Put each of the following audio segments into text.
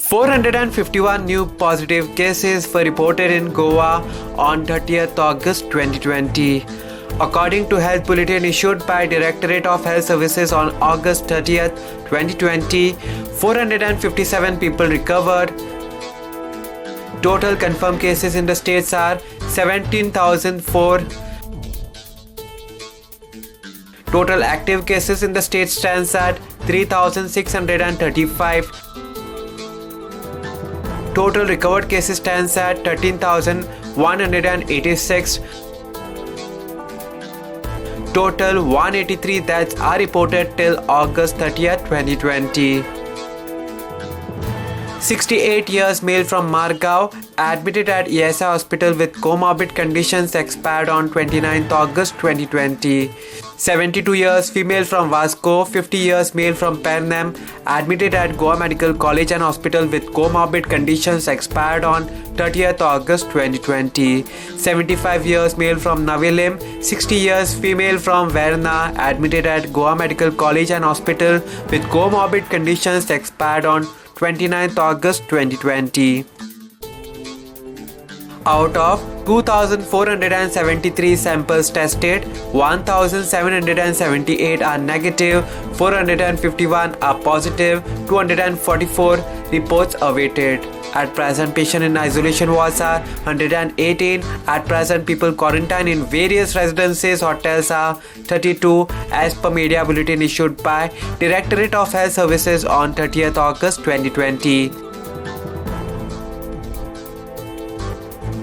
451 new positive cases were reported in Goa on 30th August 2020. According to Health Bulletin issued by Directorate of Health Services on August 30th, 2020, 457 people recovered. Total confirmed cases in the states are 17,004. Total active cases in the state stands at 3,635. Total recovered cases stands at 13,186. Total 183 deaths are reported till August 30th, 2020. 68 years male from Margao admitted at ESI hospital with comorbid conditions expired on 29th August 2020. 72 years female from Vasco, 50 years male from Pernam admitted at Goa Medical College and Hospital with comorbid conditions expired on 30th August 2020. 75 years male from Navilim, 60 years female from Verna admitted at Goa Medical College and Hospital with comorbid conditions expired on 29th August 2020. Out of 2,473 samples tested, 1,778 are negative, 451 are positive, 244 reports awaited. At present, patient in isolation wards are 118. At present, people quarantined in various residences, hotels are 32 as per media bulletin issued by Directorate of Health Services on 30th August 2020.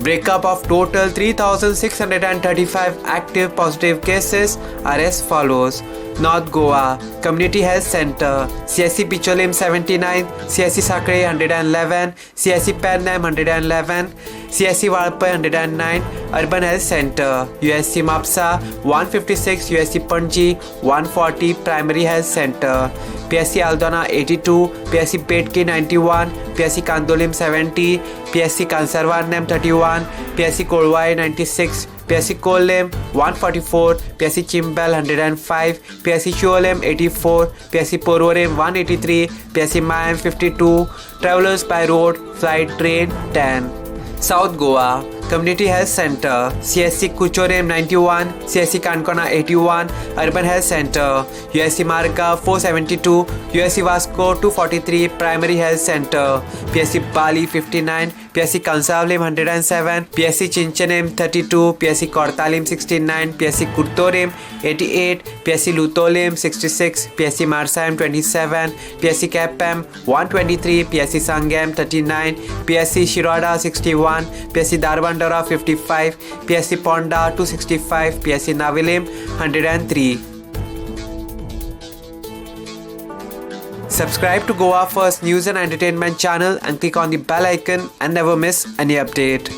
Breakup of total 3,635 active positive cases are as follows. North Goa Community Health Center, CSC Picholim 79, CSC Sakre 111, CSC Pernam 111, CSC Valpai 109, Urban Health Center, USC Mapsa 156, USC Panji 140, Primary Health Center, PSC Aldona 82, PSC Petki 91, PSC Kandolim 70, PSC Kansarvarnam 31, PSC Kolwai 96, PSC Kolem 144, PSC Chimbal 105, PSC Chuolem 84, PSC Porvorim 183, PSC Mayam 52, Travelers by Road, Flight, Train 10. South Goa Community Health Center, CSC Kuchorem 91, CSC Kankona 81, Urban Health Center, USC Marga 472, USC Vasco 243, Primary Health Center, PSC Bali 59, PSC Kansavlim 107, PSC Chinchanem 32, PSC Kortalim 69, PSC Kurtorim 88, PSC Lutolim 66, PSC Marsayam 27, PSC Kapam 123, PSC Sangam 39, PSC Shiroda 61, PSC Darbandara 55, PSC Ponda 265, PSC Navilim 103. Subscribe to Goa First News and Entertainment channel and click on the bell icon and never miss any update.